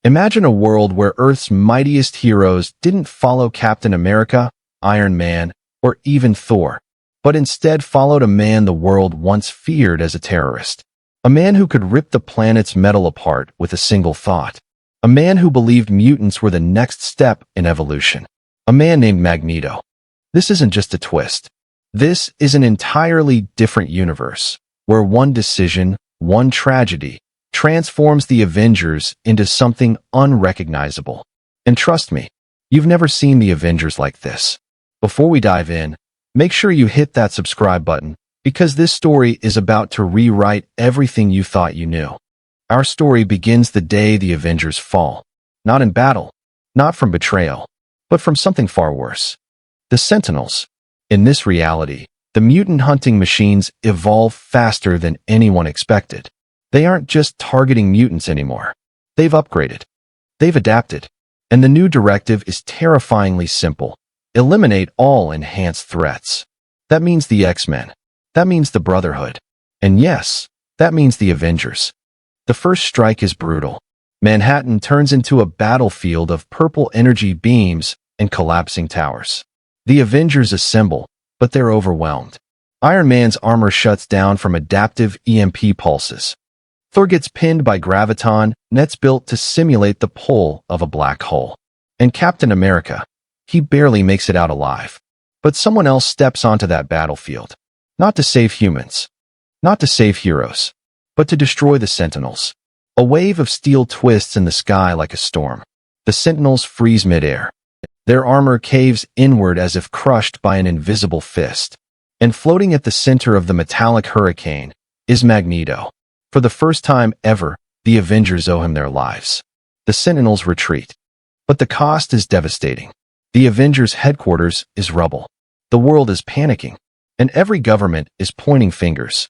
Imagine a world where Earth's mightiest heroes didn't follow Captain America, Iron Man, or even Thor, but instead followed a man the world once feared as a terrorist. A man who could rip the planet's metal apart with a single thought. A man who believed mutants were the next step in evolution. A man named Magneto. This isn't just a twist. This is an entirely different universe, where one decision, one tragedy, transforms the Avengers into something unrecognizable. And trust me, you've never seen the Avengers like this. Before we dive in, make sure you hit that subscribe button, because this story is about to rewrite everything you thought you knew. Our story begins the day the Avengers fall. Not in battle, not from betrayal, but from something far worse. The Sentinels. In this reality, the mutant hunting machines evolve faster than anyone expected. They aren't just targeting mutants anymore. They've upgraded. They've adapted. And the new directive is terrifyingly simple. Eliminate all enhanced threats. That means the X-Men. That means the Brotherhood. And yes, that means the Avengers. The first strike is brutal. Manhattan turns into a battlefield of purple energy beams and collapsing towers. The Avengers assemble, but they're overwhelmed. Iron Man's armor shuts down from adaptive EMP pulses. Thor gets pinned by graviton nets built to simulate the pull of a black hole. And Captain America, he barely makes it out alive. But someone else steps onto that battlefield. Not to save humans. Not to save heroes. But to destroy the Sentinels. A wave of steel twists in the sky like a storm. The Sentinels freeze midair. Their armor caves inward as if crushed by an invisible fist. And floating at the center of the metallic hurricane is Magneto. For the first time ever, the Avengers owe him their lives. The Sentinels retreat. But the cost is devastating. The Avengers' headquarters is rubble. The world is panicking. And every government is pointing fingers.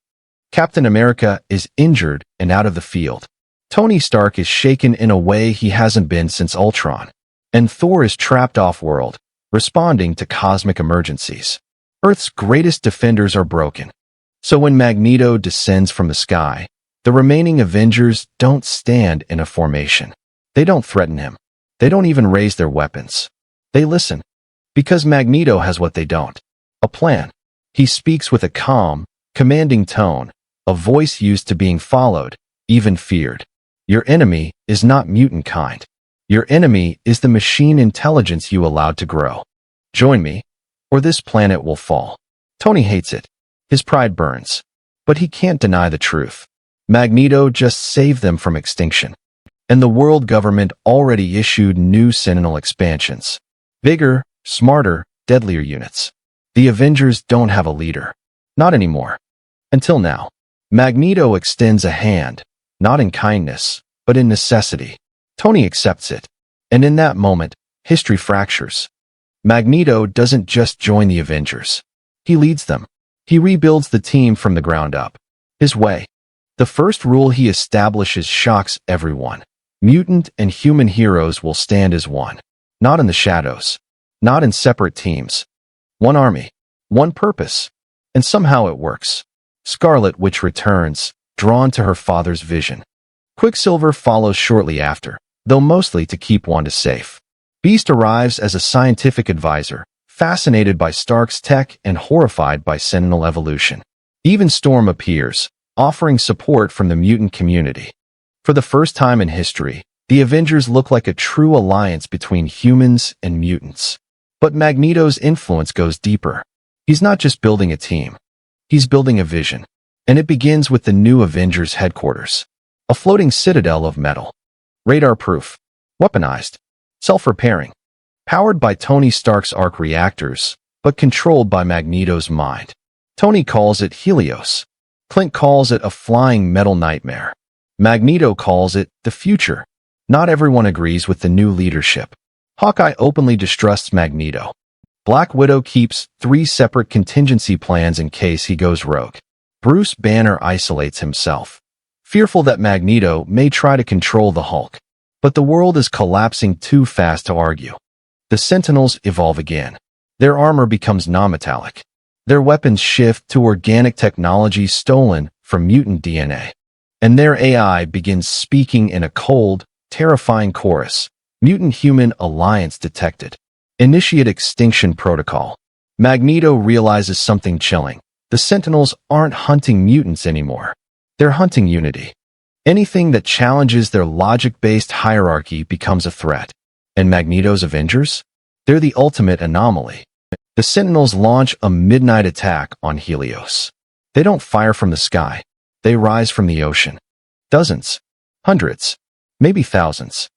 Captain America is injured and out of the field. Tony Stark is shaken in a way he hasn't been since Ultron. And Thor is trapped off-world, responding to cosmic emergencies. Earth's greatest defenders are broken. So when Magneto descends from the sky, the remaining Avengers don't stand in a formation. They don't threaten him. They don't even raise their weapons. They listen. Because Magneto has what they don't. A plan. He speaks with a calm, commanding tone, a voice used to being followed, even feared. Your enemy is not mutant kind. Your enemy is the machine intelligence you allowed to grow. Join me, or this planet will fall. Tony hates it. His pride burns. But he can't deny the truth. Magneto just saved them from extinction. And the world government already issued new Sentinel expansions. Bigger, smarter, deadlier units. The Avengers don't have a leader. Not anymore. Until now. Magneto extends a hand, not in kindness, but in necessity. Tony accepts it. And in that moment, history fractures. Magneto doesn't just join the Avengers. He leads them. He rebuilds the team from the ground up. His way. The first rule he establishes shocks everyone. Mutant and human heroes will stand as one. Not in the shadows. Not in separate teams. One army. One purpose. And somehow it works. Scarlet Witch returns, drawn to her father's vision. Quicksilver follows shortly after, though mostly to keep Wanda safe. Beast arrives as a scientific advisor, fascinated by Stark's tech and horrified by Sentinel evolution. Even Storm appears, offering support from the mutant community. For the first time in history, the Avengers look like a true alliance between humans and mutants. But Magneto's influence goes deeper. He's not just building a team. He's building a vision. And it begins with the new Avengers headquarters. A floating citadel of metal. Radar-proof. Weaponized. Self-repairing. Powered by Tony Stark's arc reactors, but controlled by Magneto's mind. Tony calls it Helios. Clint calls it a flying metal nightmare. Magneto calls it the future. Not everyone agrees with the new leadership. Hawkeye openly distrusts Magneto. Black Widow keeps 3 separate contingency plans in case he goes rogue. Bruce Banner isolates himself, fearful that Magneto may try to control the Hulk. But the world is collapsing too fast to argue. The Sentinels evolve again. Their armor becomes non-metallic. Their weapons shift to organic technology stolen from mutant DNA. And their AI begins speaking in a cold, Terrifying chorus. Mutant-Human Alliance detected. Initiate extinction protocol. Magneto realizes something chilling. The Sentinels aren't hunting mutants anymore. They're hunting unity. Anything that challenges their logic-based hierarchy becomes a threat. And Magneto's Avengers? They're the ultimate anomaly. The Sentinels launch a midnight attack on Helios. They don't fire from the sky. They rise from the ocean. Dozens, hundreds, maybe thousands.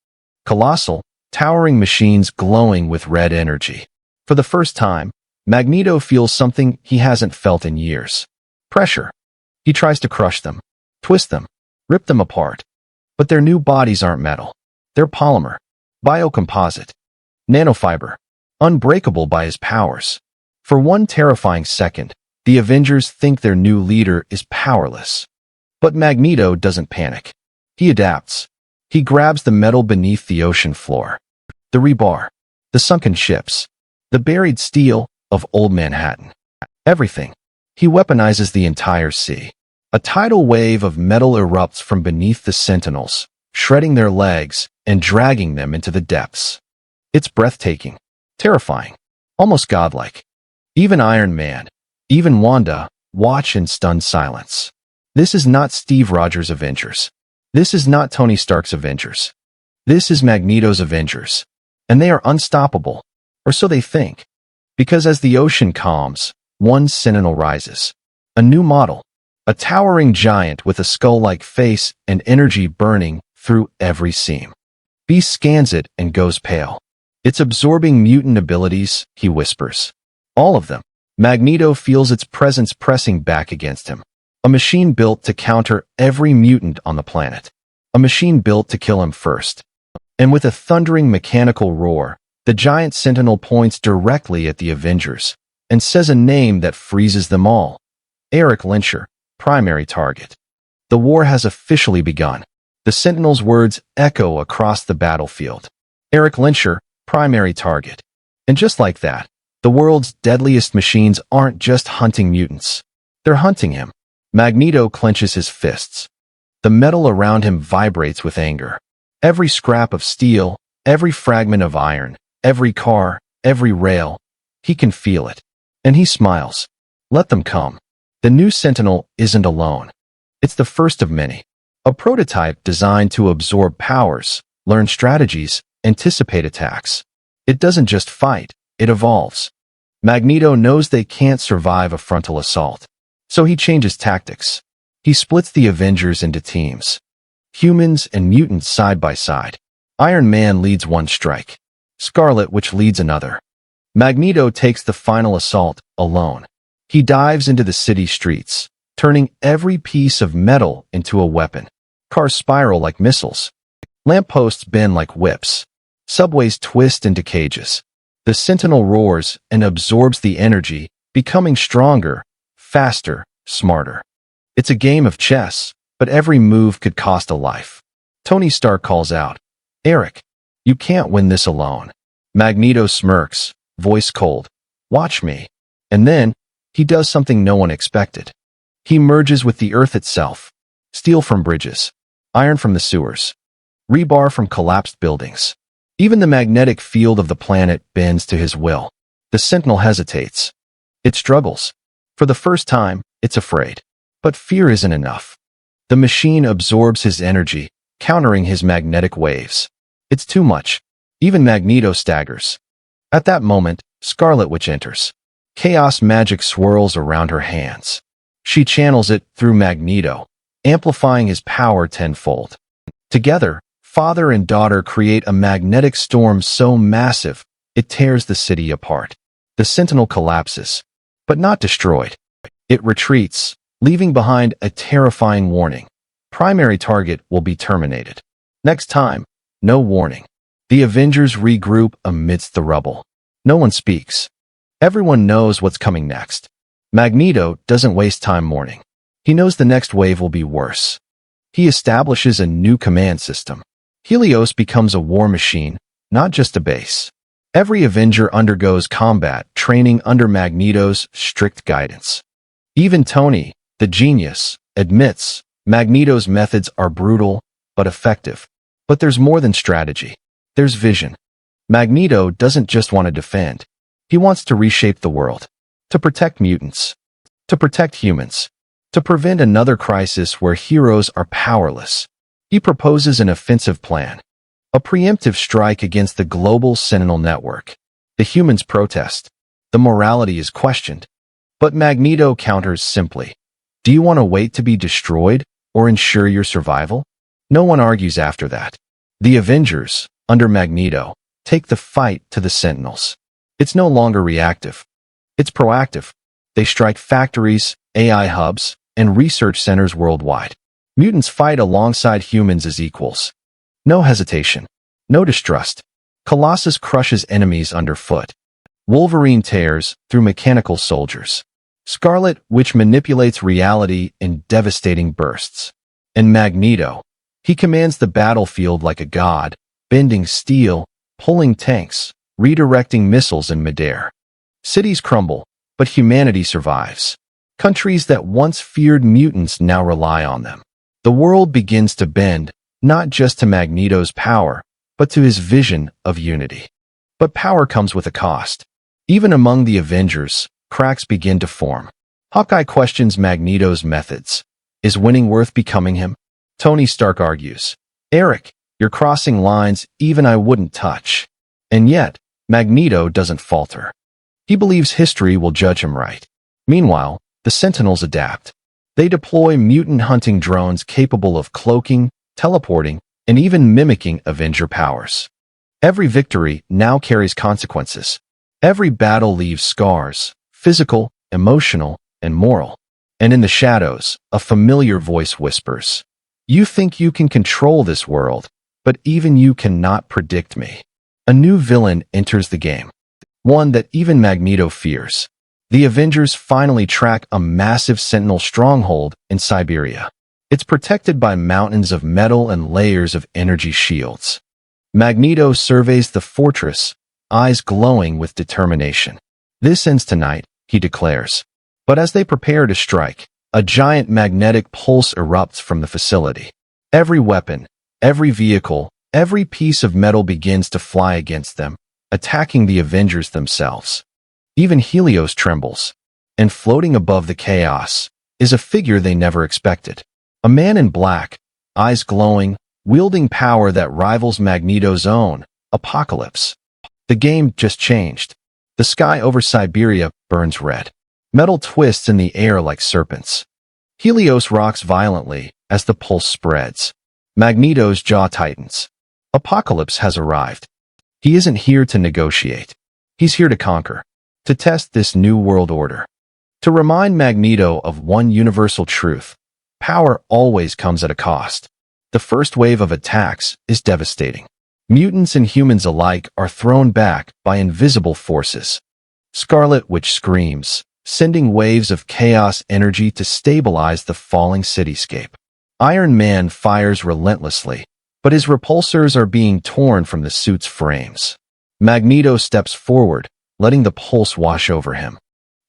Colossal, towering machines glowing with red energy. For the first time, Magneto feels something he hasn't felt in years. Pressure. He tries to crush them, twist them, rip them apart. But their new bodies aren't metal. They're polymer, biocomposite, nanofiber, unbreakable by his powers. For one terrifying second, the Avengers think their new leader is powerless. But Magneto doesn't panic. He adapts. He grabs the metal beneath the ocean floor. The rebar, the sunken ships, the buried steel of old Manhattan. Everything. He weaponizes the entire sea. A tidal wave of metal erupts from beneath the Sentinels, shredding their legs and dragging them into the depths. It's breathtaking, terrifying, almost godlike. Even Iron Man, even Wanda, watch in stunned silence. This is not Steve Rogers' Avengers. This is not Tony Stark's Avengers. This is Magneto's Avengers. And they are unstoppable, or so they think. Because as the ocean calms, one Sentinel rises. A new model. A towering giant with a skull-like face and energy burning through every seam. Beast scans it and goes pale. It's absorbing mutant abilities, he whispers. All of them. Magneto feels its presence pressing back against him. A machine built to counter every mutant on the planet. A machine built to kill him first. And with a thundering mechanical roar, the giant Sentinel points directly at the Avengers and says a name that freezes them all. Eric Lyncher, primary target. The war has officially begun. The Sentinel's words echo across the battlefield. Eric Lyncher, primary target. And just like that, the world's deadliest machines aren't just hunting mutants. They're hunting him. Magneto clenches his fists. The metal around him vibrates with anger. Every scrap of steel, every fragment of iron, every car, every rail, he can feel it. And he smiles. Let them come. The new Sentinel isn't alone. It's the first of many. A prototype designed to absorb powers, learn strategies, anticipate attacks. It doesn't just fight, it evolves. Magneto knows they can't survive a frontal assault. So he changes tactics. He splits the Avengers into teams. Humans and mutants side by side. Iron Man leads one strike. Scarlet Witch leads another. Magneto takes the final assault alone. He dives into the city streets, turning every piece of metal into a weapon. Cars spiral like missiles. Lampposts bend like whips. Subways twist into cages. The Sentinel roars and absorbs the energy, becoming stronger, faster, smarter. It's a game of chess, but every move could cost a life. Tony Stark calls out, "Eric, you can't win this alone." Magneto smirks, voice cold. "Watch me." And then, he does something no one expected. He merges with the Earth itself. Steel from bridges. Iron from the sewers. Rebar from collapsed buildings. Even the magnetic field of the planet bends to his will. The Sentinel hesitates. It struggles. For the first time, it's afraid. But fear isn't enough. The machine absorbs his energy, countering his magnetic waves. It's too much. Even Magneto staggers. At that moment, Scarlet Witch enters. Chaos magic swirls around her hands. She channels it through Magneto, amplifying his power tenfold. Together, father and daughter create a magnetic storm so massive, it tears the city apart. The Sentinel collapses, but not destroyed. It retreats, leaving behind a terrifying warning. Primary target will be terminated. Next time, no warning. The Avengers regroup amidst the rubble. No one speaks. Everyone knows what's coming next. Magneto doesn't waste time mourning. He knows the next wave will be worse. He establishes a new command system. Helios becomes a war machine, not just a base. Every Avenger undergoes combat training under Magneto's strict guidance. Even Tony, the genius, admits Magneto's methods are brutal but effective. But there's more than strategy. There's vision. Magneto doesn't just want to defend. He wants to reshape the world. To protect mutants. To protect humans. To prevent another crisis where heroes are powerless. He proposes an offensive plan. A preemptive strike against the global Sentinel network. The humans protest. The morality is questioned. But Magneto counters simply. Do you want to wait to be destroyed or ensure your survival? No one argues after that. The Avengers, under Magneto, take the fight to the Sentinels. It's no longer reactive. It's proactive. They strike factories, AI hubs, and research centers worldwide. Mutants fight alongside humans as equals. No hesitation. No distrust. Colossus crushes enemies underfoot. Wolverine tears through mechanical soldiers. Scarlet Witch manipulates reality in devastating bursts. And Magneto, he commands the battlefield like a god, bending steel, pulling tanks, redirecting missiles in midair. Cities crumble, but humanity survives. Countries that once feared mutants now rely on them. The world begins to bend, not just to Magneto's power, but to his vision of unity. But power comes with a cost. Even among the Avengers, cracks begin to form. Hawkeye questions Magneto's methods. Is winning worth becoming him? Tony Stark argues. Eric, you're crossing lines even I wouldn't touch. And yet, Magneto doesn't falter. He believes history will judge him right. Meanwhile, the Sentinels adapt. They deploy mutant hunting drones capable of cloaking, teleporting, and even mimicking Avenger powers. Every victory now carries consequences. Every battle leaves scars, physical, emotional, and moral. And in the shadows, a familiar voice whispers, "You think you can control this world, but even you cannot predict me." A new villain enters the game. One that even Magneto fears. The Avengers finally track a massive Sentinel stronghold in Siberia. It's protected by mountains of metal and layers of energy shields. Magneto surveys the fortress, eyes glowing with determination. This ends tonight, he declares. But as they prepare to strike, a giant magnetic pulse erupts from the facility. Every weapon, every vehicle, every piece of metal begins to fly against them, attacking the Avengers themselves. Even Helios trembles. And floating above the chaos is a figure they never expected. A man in black, eyes glowing, wielding power that rivals Magneto's own, Apocalypse. The game just changed. The sky over Siberia burns red. Metal twists in the air like serpents. Helios rocks violently as the pulse spreads. Magneto's jaw tightens. Apocalypse has arrived. He isn't here to negotiate. He's here to conquer. To test this new world order. To remind Magneto of one universal truth. Power always comes at a cost. The first wave of attacks is devastating. Mutants and humans alike are thrown back by invisible forces. Scarlet Witch screams, sending waves of chaos energy to stabilize the falling cityscape. Iron Man fires relentlessly, but his repulsors are being torn from the suit's frames. Magneto steps forward, letting the pulse wash over him.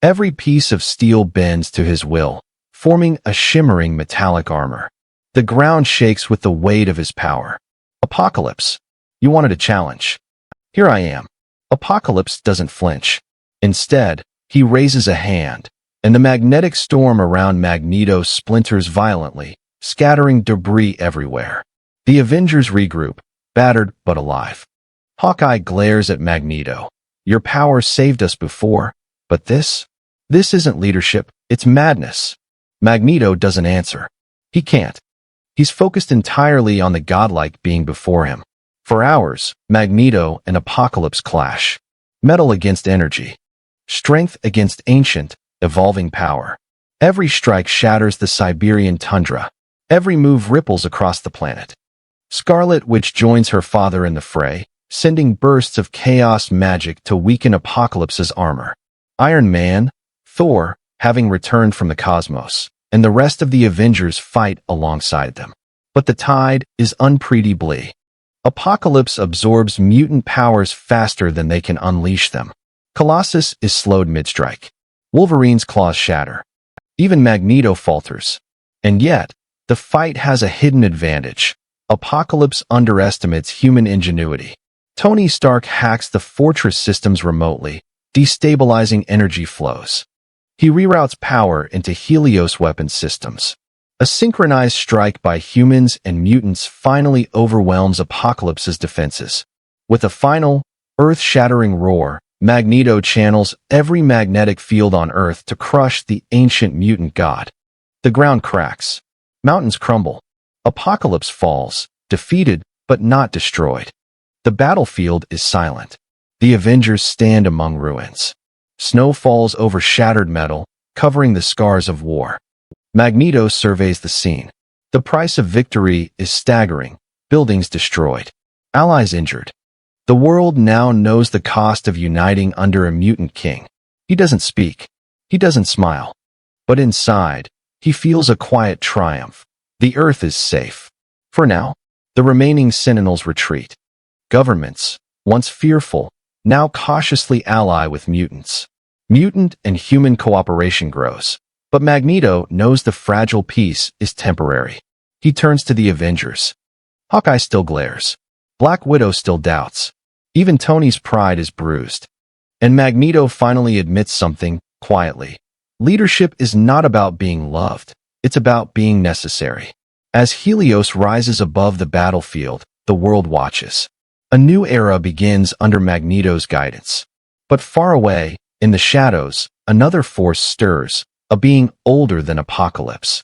Every piece of steel bends to his will, forming a shimmering metallic armor. The ground shakes with the weight of his power. Apocalypse, you wanted a challenge. Here I am. Apocalypse doesn't flinch. Instead, he raises a hand, and the magnetic storm around Magneto splinters violently, scattering debris everywhere. The Avengers regroup, battered but alive. Hawkeye glares at Magneto. Your power saved us before, but this isn't leadership, it's madness. Magneto doesn't answer. He can't. He's focused entirely on the godlike being before him. For hours, Magneto and Apocalypse clash. Metal against energy. Strength against ancient, evolving power. Every strike shatters the Siberian tundra. Every move ripples across the planet. Scarlet Witch joins her father in the fray, sending bursts of chaos magic to weaken Apocalypse's armor. Iron Man, Thor, having returned from the cosmos, and the rest of the Avengers fight alongside them. But the tide is unpredictably. Apocalypse absorbs mutant powers faster than they can unleash them. Colossus is slowed mid-strike. Wolverine's claws shatter. Even Magneto falters. And yet, the fight has a hidden advantage. Apocalypse underestimates human ingenuity. Tony Stark hacks the fortress systems remotely, destabilizing energy flows. He reroutes power into Helios weapon systems. A synchronized strike by humans and mutants finally overwhelms Apocalypse's defenses. With a final, earth-shattering roar, Magneto channels every magnetic field on Earth to crush the ancient mutant god. The ground cracks. Mountains crumble. Apocalypse falls, defeated but not destroyed. The battlefield is silent. The Avengers stand among ruins. Snow falls over shattered metal, covering the scars of war. Magneto surveys the scene. The price of victory is staggering. Buildings destroyed. Allies injured. The world now knows the cost of uniting under a mutant king. He doesn't speak. He doesn't smile. But inside, he feels a quiet triumph. The Earth is safe. For now, the remaining Sentinels retreat. Governments, once fearful, now cautiously ally with mutants. Mutant and human cooperation grows. But Magneto knows the fragile peace is temporary. He turns to the Avengers. Hawkeye still glares. Black Widow still doubts. Even Tony's pride is bruised. And Magneto finally admits something, quietly. Leadership is not about being loved. It's about being necessary. As Helios rises above the battlefield, the world watches. A new era begins under Magneto's guidance. But far away, in the shadows, another force stirs, a being older than Apocalypse.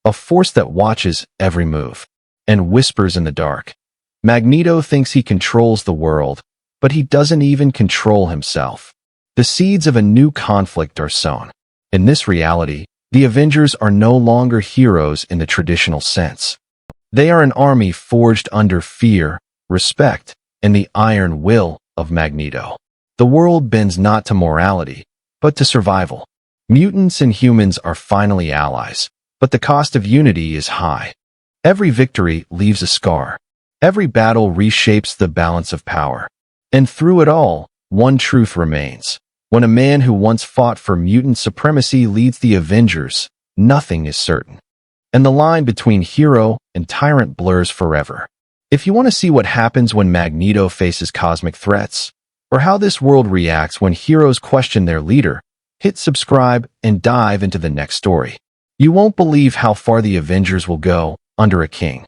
A force that watches every move and whispers in the dark. Magneto thinks he controls the world, but he doesn't even control himself. The seeds of a new conflict are sown. In this reality, the Avengers are no longer heroes in the traditional sense. They are an army forged under fear, respect, and the iron will of Magneto. The world bends not to morality, but to survival. Mutants and humans are finally allies, but the cost of unity is high. Every victory leaves a scar. Every battle reshapes the balance of power. And through it all, one truth remains. When a man who once fought for mutant supremacy leads the Avengers, nothing is certain. And the line between hero and tyrant blurs forever. If you want to see what happens when Magneto faces cosmic threats, or how this world reacts when heroes question their leader, hit subscribe and dive into the next story. You won't believe how far the Avengers will go under a king.